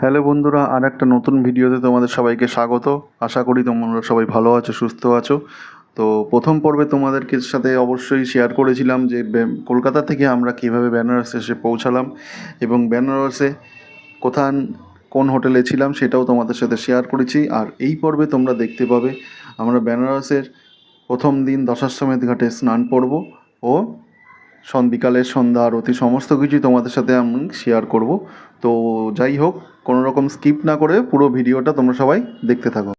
Hello বন্ধুরা, আর একটা নতুন ভিডিওতে তোমাদের সবাইকে স্বাগত। আশা করি তোমরা সবাই ভালো আছো, সুস্থ আছো। তো প্রথম পর্বে তোমাদেরকে সাথে অবশ্যই শেয়ার করেছিলাম যে কলকাতা থেকে আমরা কীভাবে বেনারসে এসে পৌঁছালাম এবং বেনারসে কোন হোটেলে ছিলাম সেটাও তোমাদের সাথে শেয়ার করেছি। আর এই পর্বে তোমরা দেখতে পাবে আমরা বেনারসের প্রথম দিন দশাশ্বমেধ ঘাটে স্নান করব ও বিকালের সন্ধ্যা আরতি সমস্ত কিছুই তোমাদের সাথে আমি শেয়ার করব। তো যাই হোক, কোনো রকম স্কিপ না করে পুরো ভিডিওটা তোমরা সবাই দেখতে থাকো।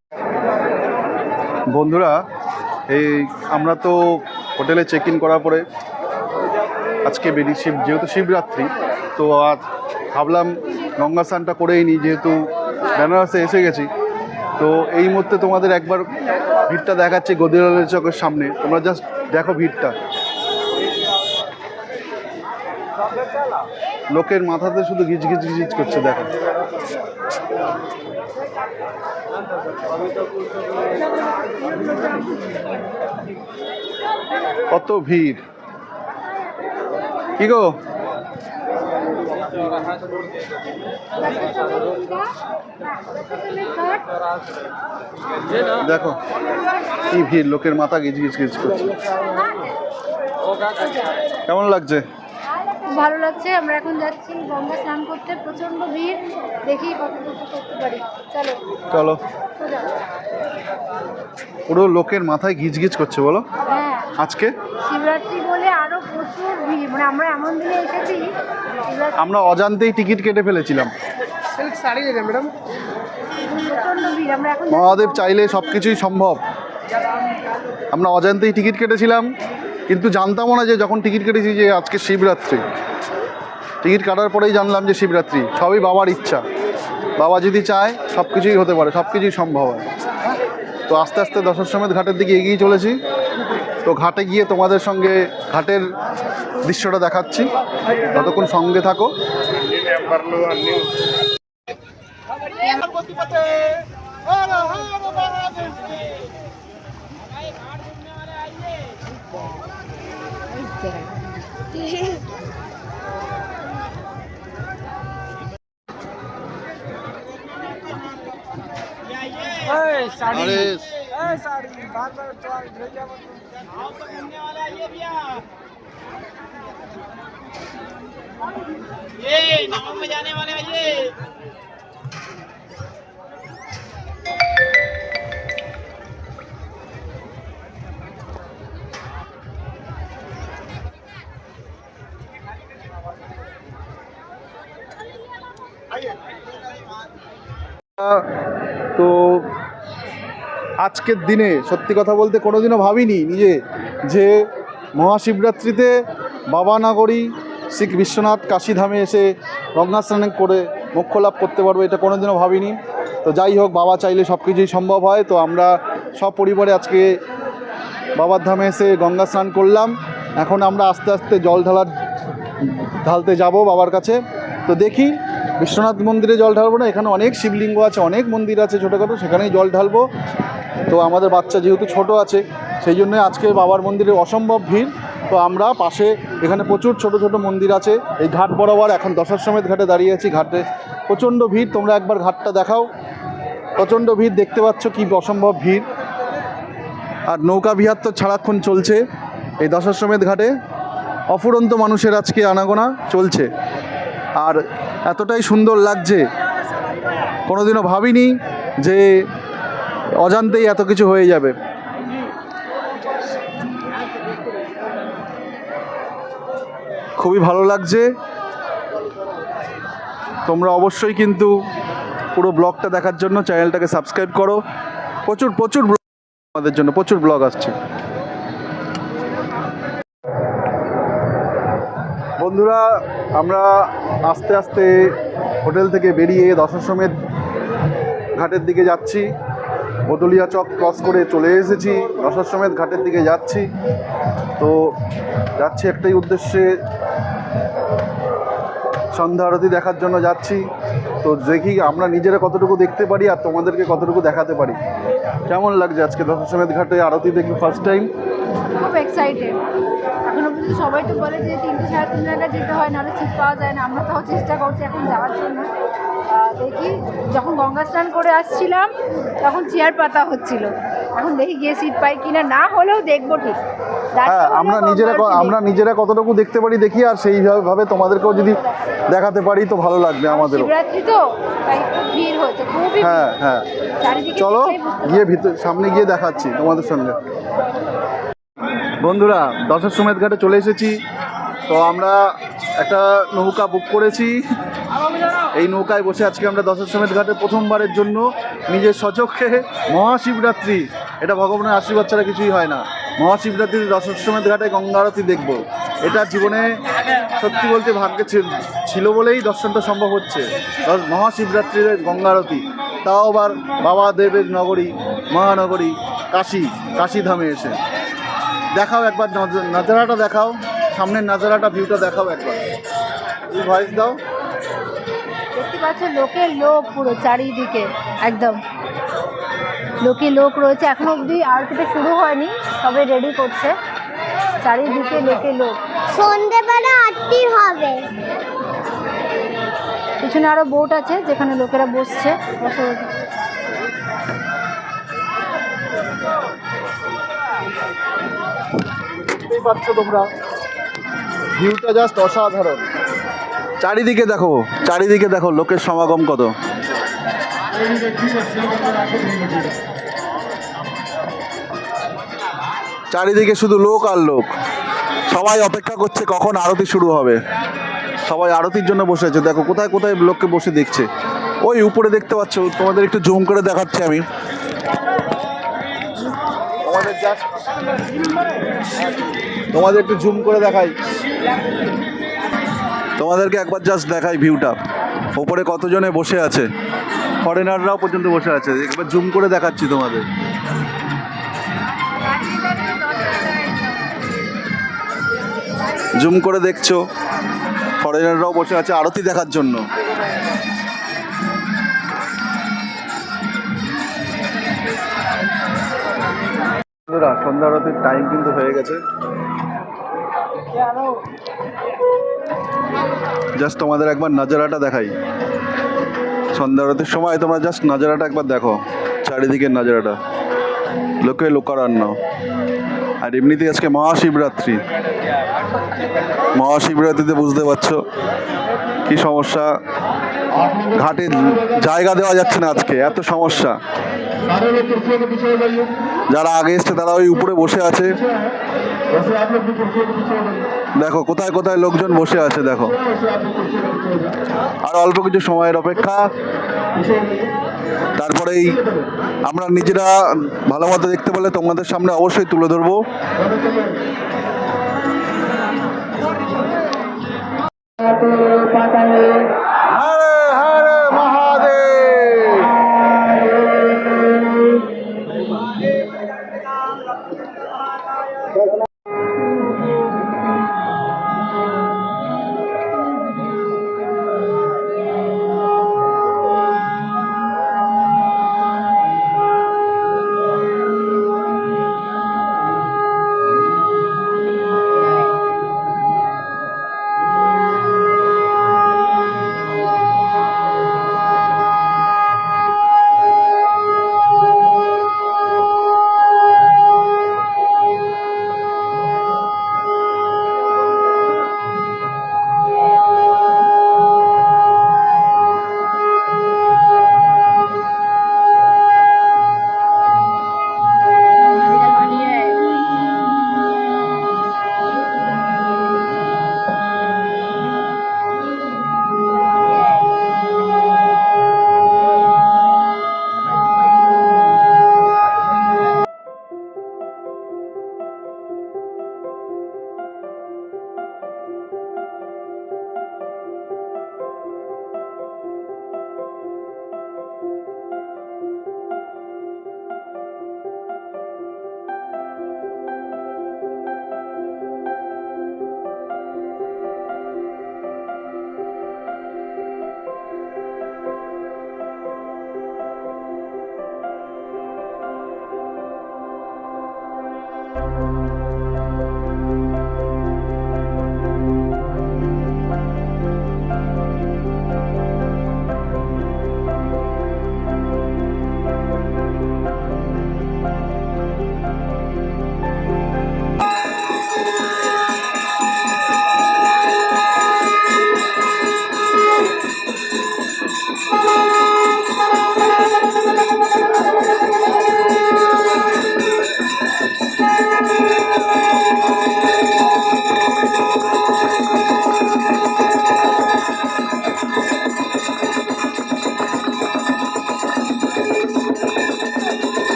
বন্ধুরা, এই আমরা তো হোটেলে চেক ইন করার পরে আজকে যেহেতু শিবরাত্রি, তো আজ ভাবলাম গঙ্গা স্নানটা করেই নিই, যেহেতু বেনারসে এসে গেছি। তো এই মুহূর্তে তোমাদের একবার ভিড়টা দেখাচ্ছি গদিরালের চকের সামনে। তোমরা জাস্ট দেখো ভিড়টা, লোকের মাথাতে শুধু গিজ গিজ গিজ করছে। দেখো কত ভিড়, কি গো? দেখো কি ভিড়, লোকের মাথা গিজ গিজ গিজ করছে। কেমন লাগছে? ভালো লাগছে। আমরা এখন যাচ্ছি গঙ্গা স্নান করতে। প্রচন্ড ভিড়, দেখি কতটুকু করতে পারি। চলো চলো। পুরো লোকের মাথায় গিজ গিজ করছে বলো। হ্যাঁ, আজকে শিবরাত্রি বলে আরো প্রচুর ভিড়। মানে আমরা এমন দিনে এসেছি, আমরা অজান্তেই টিকিট কেটে ফেলেছিলাম। প্রচন্ড ভিড়। আমরা এখন মহাদেব চাইলে সব কিছুই সম্ভব। আমরা অজান্তেই টিকিট কেটেছিলাম, কিন্তু জানতামও না যে যখন টিকিট কেটেছি যে আজকে শিবরাত্রি। টিকিট কাটার পরেই জানলাম যে শিবরাত্রি। সবই বাবার ইচ্ছা, বাবা যদি চায় সব কিছুই হতে পারে, সব কিছুই সম্ভব হয়। তো আস্তে আস্তে দশাশ্বমেধ ঘাটের দিকে এগিয়ে চলেছি। তো ঘাটে গিয়ে তোমাদের সঙ্গে ঘাটের দৃশ্যটা দেখাচ্ছি, ততক্ষণ সঙ্গে থাকো। में जाने वाले आइए। তো আজকের দিনে সত্যি কথা বলতে কোনোদিনও ভাবিনি নিজে যে মহাশিবরাত্রিতে বাবানগরী শ্রী বিশ্বনাথ কাশীধামে এসে গঙ্গা স্নান করে মোক্ষ লাভ করতে পারবো, এটা কোনোদিনও ভাবিনি। তো যাই হোক, বাবা চাইলে সব কিছুই সম্ভব হয়। তো আমরা সব পরিবারে আজকে বাবার ধামে এসে গঙ্গা স্নান করলাম। এখন আমরা আস্তে আস্তে জল ঢালতে যাব বাবার কাছে। তো দেখি, বিশ্বনাথ মন্দিরে জল ঢালবো না, এখানে অনেক শিবলিঙ্গ আছে, অনেক মন্দির আছে ছোটোখাটো, সেখানেই জল ঢালবো। তো আমাদের বাচ্চা যেহেতু ছোট আছে, সেই জন্যই আজকে বাবার মন্দিরে অসম্ভব ভিড়। তো আমরা পাশে এখানে প্রচুর ছোট ছোট মন্দির আছে, এই ঘাট বরাবর এখন দশাশ্বমেধ ঘাটে দাঁড়িয়ে আছি। ঘাটে প্রচণ্ড ভিড়, তোমরা একবার ঘাটটা দেখাও। প্রচণ্ড ভিড়, দেখতে পাচ্ছ কি অসম্ভব ভিড়। আর নৌকা বিহার তো সারাক্ষণ চলছে এই দশাশ্বমেধ ঘাটে। অফুরন্ত মানুষের আজকে আনাগোনা চলছে, আর এতটাই সুন্দর লাগছে, কোনোদিনও ভাবিনি যে অজান্তেই এত কিছু হয়ে যাবে। খুবই ভালো লাগছে। তোমরা অবশ্যই কিন্তু পুরো ব্লগটা দেখার জন্য চ্যানেলটাকে সাবস্ক্রাইব করো। প্রচুর প্রচুর ব্লগ আমাদের জন্য, প্রচুর ব্লগ আসছে। বন্ধুরা, আমরা আস্তে আস্তে হোটেল থেকে বেরিয়ে দশাশ্বমেধ ঘাটের দিকে যাচ্ছি। বদলিয়া চক ক্রস করে চলে এসেছি, দশাশ্বমেধ ঘাটের দিকে যাচ্ছি। তো যাচ্ছি একটাই উদ্দেশ্যে, সন্ধ্যা আরতি দেখার জন্য যাচ্ছি। তো দেখি আমরা নিজেরা কতটুকু দেখতে পারি আর তোমাদেরকে কতটুকু দেখাতে পারি। কেমন লাগছে আজকে দশাশ্বমেধ ঘাটে আরতি দেখি ফার্স্ট টাইম। খুব এক্সাইটেড। এখনো পর্যন্ত সবাই তো বলে যে 3টে সাড়ে 3 নাগাদ যেতে হয়, নাহলে সিট পাওয়া যায় না। আমরা তাও চেষ্টা করছি এখন যাওয়ার জন্য। দেখি, যখন গঙ্গা স্নান করে আসছিলাম তখন চেয়ার পাতা হচ্ছিল, এখন দেখি গিয়ে সিট পাই কিনা, না হলেও দেখবো ঠিক। হ্যাঁ, আমরা নিজেরা কতটুকু দেখতে পারি দেখি, আর সেইভাবে তোমাদেরকেও যদি দেখাতে পারি তো ভালো লাগবে আমাদেরও। শিবরাত্রি তো, তাই খুব ভিড় হয়েছে, খুবই হ্যাঁ হ্যাঁ, চারিদিকে। চলো গিয়ে সামনে গিয়ে দেখাচ্ছি তোমাদের সঙ্গে। বন্ধুরা, দশাশ্বমেধ ঘাটে চলে এসেছি। তো আমরা একটা নৌকা বুক করেছি, এই নৌকায় বসে আজকে আমরা দশাশ্বমেধ ঘাটে প্রথমবারের জন্য নিজের সচক্ষে মহাশিবরাত্রি, এটা ভগবানের আশীর্বাদ ছাড়া কিছুই হয় না, মহাশিবরাত্রিতে দশাশ্বমেধ ঘাটে গঙ্গা আরতি দেখব। এটা জীবনে সত্যি বলতে ভাগ্যে ছিল বলেই দর্শনটা সম্ভব হচ্ছে। মহাশিবরাত্রির গঙ্গা আরতি, তাও আবার বাবা দেবের নগরী, মহানগরী কাশীধামে এসে। দেখাও একবার নাজারাটা দেখাও, সামনের নাজারাটা, ভিউটা দেখাও একবার, এই ভয়েস দাও। দেখতে পাচ্ছ লোকের লোক পুরো চারিদিকে, একদম লোকে লোক রয়েছে। এখনো অবধি আরতিটা শুরু হয়নি, সবাই রেডি করছে। চারিদিকে লোকে লোক, সন্ধ্যেবেলা আরতি হবে। পিছনে আরো বোট আছে যেখানে লোকেরা বসছে, বসে দেখতেই পাচ্ছ তোমরা, ভিউটা জাস্ট অসাধারণ। চারিদিকে দেখো লোকের সমাগম কত। চারিদিকে শুধু লোক আর লোক, সবাই অপেক্ষা করছে কখন আরতি শুরু হবে। সবাই আরতির জন্য বসে আছে। দেখো কোথায় কোথায় লোককে বসে দেখছে। ওই উপরে দেখতে পাচ্ছ, তোমাদের একটু জুম করে দেখাচ্ছি আমি। তোমাদের একটু জুম করে দেখাই, তোমাদেরকে একবার জাস্ট দেখাই ভিউটা। ওপরে কতজনে বসে আছে, ফরেনাররাও পর্যন্ত বসে আছে। একবার জুম করে দেখাচ্ছি তোমাদের। জুম করে দেখছো, ফরেনাররাও বসে আছে আরতি দেখার জন্য। সন্ধ্যা আরতির টাইম কিন্তু হয়ে গেছে। জাস্ট তোমাদের একবার নাজারাটা দেখাই। সন্ধ্যা আরতির সময় তোমরা জাস্ট নাজারাটা একবার দেখো, চারিদিকের নাজারাটা, লোকে লোকারণ্য। আর এমনিতেই আজকে মহাশিবরাত্রিতে বুঝতে পারছো কি সমস্যা, ঘাটে জায়গা দেওয়া যাচ্ছে না আজকে, এত সমস্যা। যারা আগে এসছে তারা ওই উপরে বসে আছে। দেখো কোথায় কোথায় লোকজন বসে আছে, দেখো। আর অল্প কিছু সময়ের অপেক্ষা, তারপরেই আমরা নিজেরা ভালো মতো দেখতে পেলে তোমাদের সামনে অবশ্যই তুলে ধরবো। হরে হরে মহাদেব।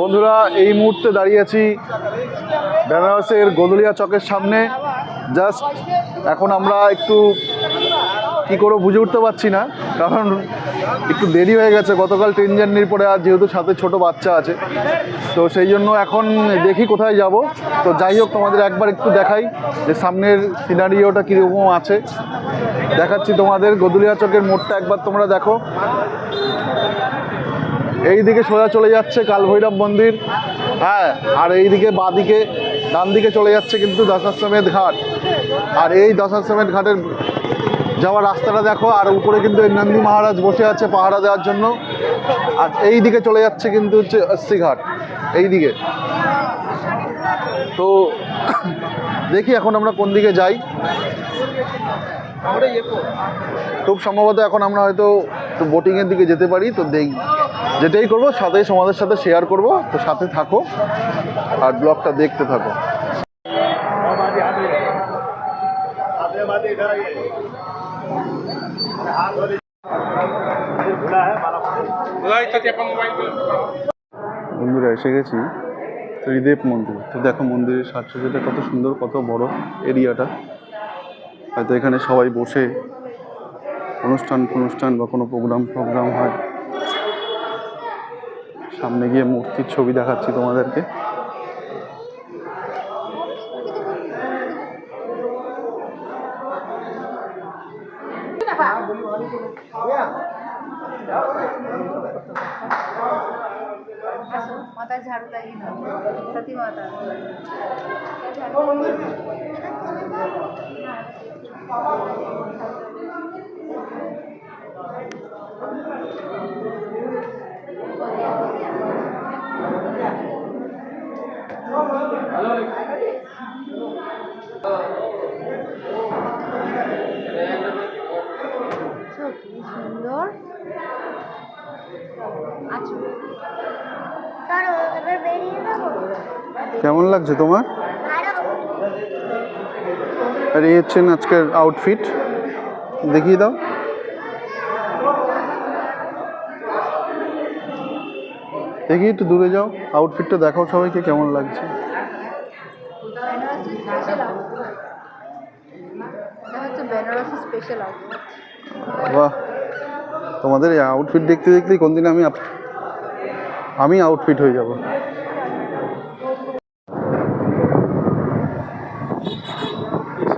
বন্ধুরা, এই মুহূর্তে দাঁড়িয়ে আছি বেনারসের গোদলিয়া চকের সামনে। জাস্ট এখন আমরা একটু কি করে বুঝে উঠতে পারছি না, কারণ একটু দেরি হয়ে গেছে। গতকাল ট্রেন জার্নির পরে আর যেহেতু সাথে ছোট বাচ্চা আছে, তো সেই জন্য এখন দেখি কোথায় যাব। তো যাই হোক, তোমাদের একবার একটু দেখাই যে সামনের সিনারিওটা কীরকম আছে। দেখাচ্ছি তোমাদের গোদলিয়া চকের মোড়টা একবার তোমরা দেখো। এই দিকে সোজা চলে যাচ্ছে কালভৈরব মন্দির, হ্যাঁ, আর এই দিকে বাঁদিকে ডান দিকে চলে যাচ্ছে কিন্তু দশাশ্বমেধ ঘাট। আর এই দশাশ্বমেধ ঘাটের যাওয়ার রাস্তাটা দেখো, আর উপরে কিন্তু এই নন্দী মহারাজ বসে আছে পাহারা দেওয়ার জন্য। আর এই দিকে চলে যাচ্ছে কিন্তু হচ্ছে অস্থি ঘাট, এই দিকে। তো দেখি এখন আমরা কোন দিকে যাই। খুব সম্ভবত এখন আমরা হয়তো একটু বোটিংয়ের দিকে যেতে পারি। তো যেটাই করবো সাথে তোমাদের সাথে শেয়ার করব, তো সাথে থাকো আর ব্লগটা দেখতে থাকো। বন্ধুরা, এসে গেছি ত্রিদেব মন্দির। তো দেখো মন্দিরের সাজসজ্জাটা কত সুন্দর, কত বড় এরিয়াটা। হয়তো এখানে সবাই বসে অনুষ্ঠান বা কোনো প্রোগ্রাম হয়। সামনে গিয়ে মূর্তির ছবি দেখাচ্ছি তোমাদেরকে। माता झाड़ू का सती माता সুন্দর। আচ্ছা, কেমন লাগছে তোমার? আর এই হচ্ছেন আজকের আউটফিট, দেখিয়ে দাও। দেখি একটু দূরে যাও, আউটফিটটা দেখাও সবাইকে কেমন লাগছে। বাহ, তোমাদের এই আউটফিট দেখতে দেখতেই কোন দিন আমি আউটফিট হয়ে যাব।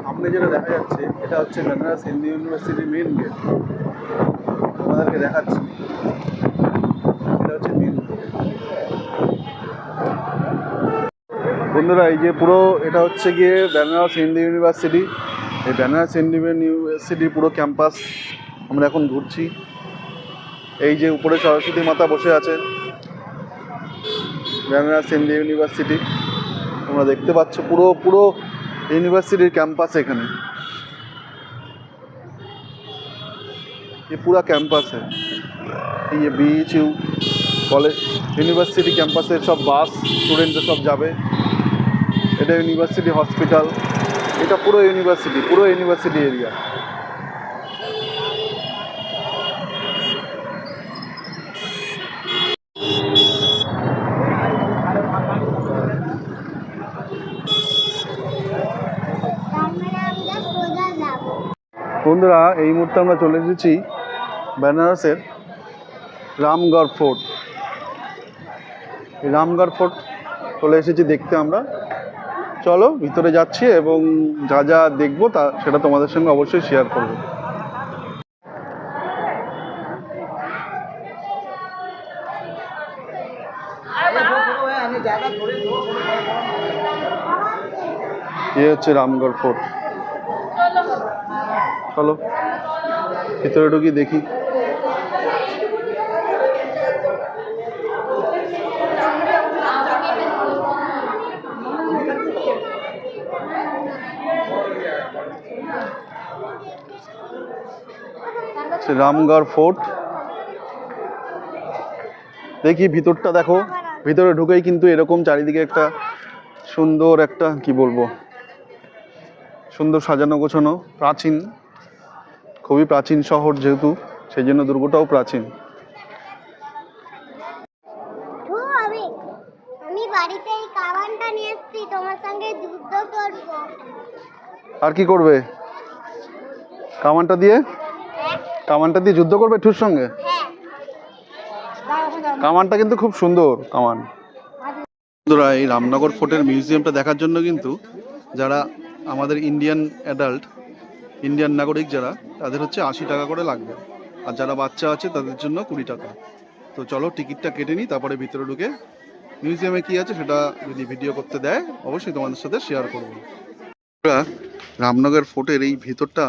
সামনে যেটা দেখা যাচ্ছে এটা হচ্ছে বেনারস হিন্দু ইউনিভার্সিটির মেন গেট। তোমাদেরকে দেখাচ্ছি, এটা হচ্ছে মেন গেট। বন্ধুরা, এই যে পুরো এটা হচ্ছে গিয়ে বেনারস হিন্দু ইউনিভার্সিটি। এই বেনারস হিন্দু ইউনিভার্সিটির পুরো ক্যাম্পাস আমরা এখন ঘুরছি। এই যে উপরে সরস্বতী মাতা বসে আছে, বেনারস হিন্দু ইউনিভার্সিটি তোমরা দেখতে পাচ্ছ। পুরো ইউনিভার্সিটির ক্যাম্পাস এখানে, ये पूरा कैंपस है। ये बीएचयू कॉलेज यूनिवर्सिटी कैंपासेर सब बास स्टूडेंटরা সব যাবে। এটা ইউনিভার্সিটি হসপিটাল, এটা পুরো ইউনিভার্সিটি এরিয়া। বন্ধুরা, এই মুহূর্তে আমরা চলে এসেছি বেনারসের রামগড় ফোর্ট। এই রামগড় ফোর্ট চলে এসেছি দেখতে আমরা। চলো ভিতরে যাচ্ছি এবং যা যা দেখবো সেটা তোমাদের সঙ্গে অবশ্যই শেয়ার করবো। এই হচ্ছে রামগড় ফোর্ট। চলো ভিতরে ঢুকি, দেখি। রামগড় ফোর্ট। দেখি ভিতরটা দেখো, ভিতরে ঢুকেই কিন্তু এরকম চারিদিকে একটা সুন্দর একটা কি বলবো, সুন্দর সাজানো গোছানো, প্রাচীন, খুবই প্রাচীন শহর যেহেতু, সেই জন্য দুর্গটাও প্রাচীন। আমি আমি বাড়িতে এই কামানটা নিয়ে এসেছি, তোমার সঙ্গে যুদ্ধ করব। আর কি করবে? কামানটা দিয়ে? কামানটা দিয়ে যুদ্ধ করবে ঠুর সঙ্গে? কামানটা কিন্তু খুব সুন্দর কামান। বন্ধুরা, এই রামনগর ফোর্টের মিউজিয়ামটা দেখার জন্য কিন্তু যারা আমাদের ইন্ডিয়ান অ্যাডাল্ট, ইন্ডিয়ান নাগরিক যারা, তাদের হচ্ছে 80 টাকা করে লাগবে, আর যারা বাচ্চা আছে তাদের জন্য 20 টাকা। তো চলো টিকিটটা কেটে নিই, তারপরে ভিতরে ঢুকে মিউজিয়ামে কি আছে সেটা যদি ভিডিও করতে দেয় অবশ্যই তোমাদের সাথে শেয়ার করবো। রামনগর ফোর্টের এই ভিতরটা,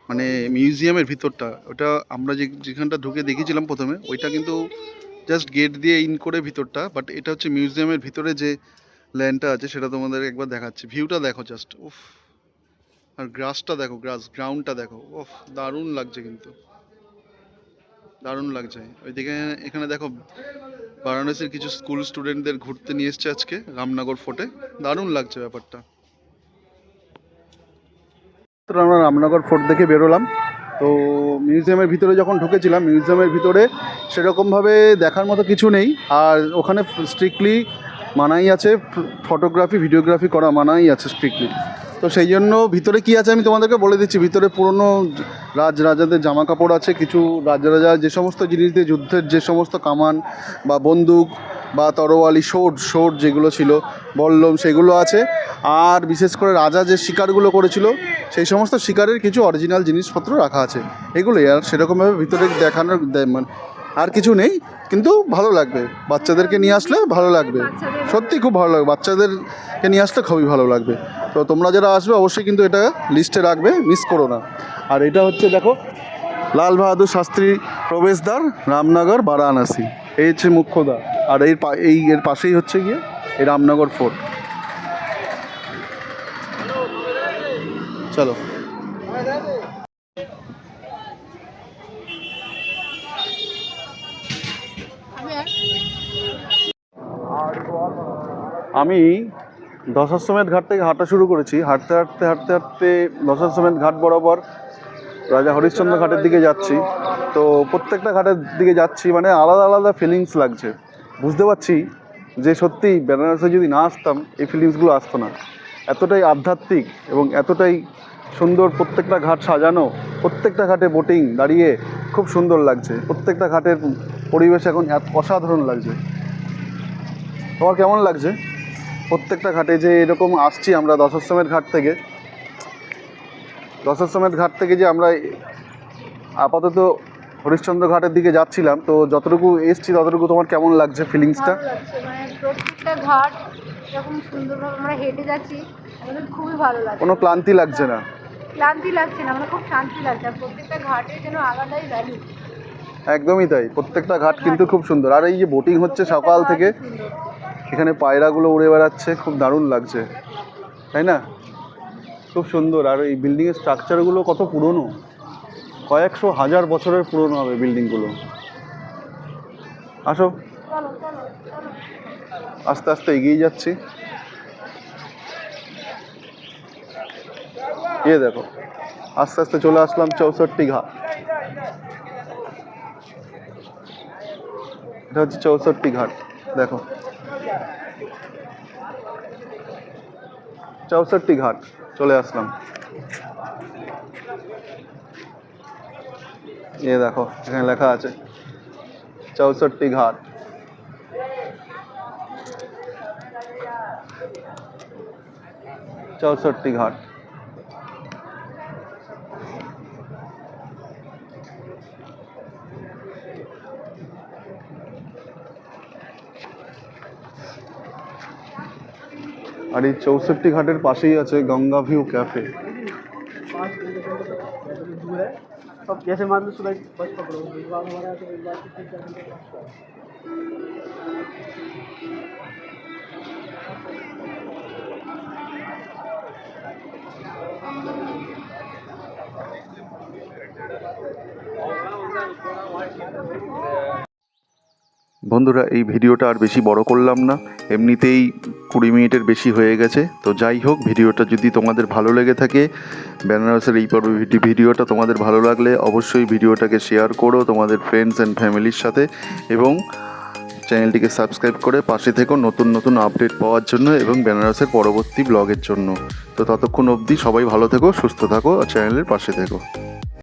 মানে মিউজিয়ামের ভিতরটা, ওটা আমরা যেখানটা ঢুকে দেখেছিলাম প্রথমে, ওইটা কিন্তু জাস্ট গেট দিয়ে ইন করে ভিতরটা, বাট এটা হচ্ছে মিউজিয়ামের ভিতরে যে ল্যান্ডটা আছে সেটা তোমাদের একবার দেখাচ্ছি। ভিউটা দেখো জাস্ট, উফ, আর গ্রাসটা দেখো, গ্রাউন্ডটা দেখো, উফ, দারুণ লাগছে, কিন্তু দারুণ লাগছে। ওইদিকে এখানে দেখো বারাণসীর কিছু স্কুল স্টুডেন্টদের ঘুরতে নিয়ে এসছে আজকে রামনগর ফোর্টে, দারুণ লাগছে ব্যাপারটা। আমরা রামনগর ফোর্ট দেখে বেরোলাম। তো মিউজিয়ামের ভিতরে যখন ঢুকেছিলাম, মিউজিয়ামের ভিতরে সেরকমভাবে দেখার মতো কিছু নেই, আর ওখানে স্ট্রিক্টলি মানাই আছে ফটোগ্রাফি ভিডিওগ্রাফি করা, মানাই আছে স্ট্রিক্টলি। তো সেই জন্য ভিতরে কি আছে আমি তোমাদেরকে বলে দিচ্ছি। ভিতরে পুরনো রাজাদের জামা কাপড় আছে, কিছু রাজা যে সমস্ত জিনিস দিয়ে যুদ্ধের যে সমস্ত কামান বা বন্দুক বা তরোয়ালি, শোট যেগুলো ছিল, বল্লম, সেগুলো আছে। আর বিশেষ করে রাজা যে শিকারগুলো করেছিল সেই সমস্ত শিকারের কিছু অরিজিনাল জিনিসপত্র রাখা আছে, এগুলোই। আর সেরকমভাবে ভিতরে দেখানোর মানে আর কিছু নেই, কিন্তু ভালো লাগবে, বাচ্চাদেরকে নিয়ে আসলে ভালো লাগবে, সত্যি খুব ভালো লাগবে, বাচ্চাদেরকে নিয়ে আসলে খুবই ভালো লাগবে। তো তোমরা যারা আসবে অবশ্যই কিন্তু এটা লিস্টে রাখবে, মিস করো না। আর এটা হচ্ছে দেখো লাল বাহাদুর শাস্ত্রী প্রবেশদ্বার, রামনগর বারাণসী, এই হচ্ছে মুখ্য দ্বার। আর এর পাশেই হচ্ছে গিয়ে এই রামনগর ফোর্ট। চলো। আমি দশাশ্বমেধ ঘাট থেকে হাঁটা শুরু করেছি। হাঁটতে হাঁটতে হাঁটতে হাঁটতে দশাশ্বমেধ ঘাট বরাবর রাজা হরিশ্চন্দ্র ঘাটের দিকে যাচ্ছি। তো প্রত্যেকটা ঘাটের দিকে যাচ্ছি মানে আলাদা আলাদা ফিলিংস লাগছে। বুঝতে পারছি যে সত্যি বেনারসে যদি না আসতাম এই ফিলিংসগুলো আসতো না। এতটাই আধ্যাত্মিক এবং এতটাই সুন্দর, প্রত্যেকটা ঘাট সাজানো, প্রত্যেকটা ঘাটে বোটিং দাঁড়িয়ে খুব সুন্দর লাগছে। প্রত্যেকটা ঘাটের পরিবেশ এখন অসাধারণ লাগছে। তোমার কেমন লাগছে? প্রত্যেকটা ঘাটে যে এরকম আসছি আমরা দশাশ্বমেধ ঘাট থেকে যে আমরা আপাতত হরিশ্চন্দ্র ঘাটের দিকে যাচ্ছিলাম, তো যতটুকু এসছি ততটুকু তোমার কেমন লাগছে ফিলিংসটা? মানে প্রত্যেকটা ঘাট এরকম সুন্দরভাবে আমরা হেঁটে যাচ্ছি, আমাদের খুবই ভালো লাগছে। কোনো ক্লান্তি লাগছে না? ক্লান্তি লাগছে না, মানে খুব শান্তি লাগছে। আর প্রত্যেকটা ঘাটের যেন আলাদাই ভ্যালু। একদমই তাই, প্রত্যেকটা ঘাট কিন্তু খুব সুন্দর। আর এই যে বোটিং হচ্ছে সকাল থেকে, এখানে পায়রাগুলো উড়ে বেড়াচ্ছে, খুব দারুণ লাগছে, তাই না? খুব সুন্দর। আর এই বিল্ডিংয়ের স্ট্রাকচারগুলো কত পুরনো, কয়েকশো হাজার বছরের পুরনো হবে বিল্ডিংগুলো। আসো, আস্তে আস্তে এগিয়ে যাচ্ছি। দেখো আস্তে আস্তে চলে আসলাম 64 ঘাট। এটা হচ্ছে 64 ঘাট, দেখো 64 ঘাট চলে আসলাম। দেখো এখানে লেখা আছে 64 ঘাট। ঘাট। আর এই 64 ঘাটের পাশেই আছে গঙ্গা ভিউ ক্যাফে। বন্ধুরা, এই ভিডিওটা আর বেশি বড় করলাম না, এমনিতেই 20 মিনিটের বেশি হয়ে গেছে। তো যাই হোক, ভিডিওটা যদি তোমাদের ভালো লেগে থাকে, বেনারসের এই ভিডিওটা তোমাদের ভালো লাগলে অবশ্যই ভিডিওটাকে শেয়ার করো তোমাদের ফ্রেন্ডস অ্যান্ড ফ্যামিলির সাথে, এবং চ্যানেলটিকে সাবস্ক্রাইব করে পাশে থেকো নতুন নতুন আপডেট পাওয়ার জন্য এবং বেনারসের পরবর্তী ব্লগের জন্য। তো ততক্ষণ অবধি সবাই ভালো থেকো, সুস্থ থাকো আর চ্যানেলের পাশে থেকো।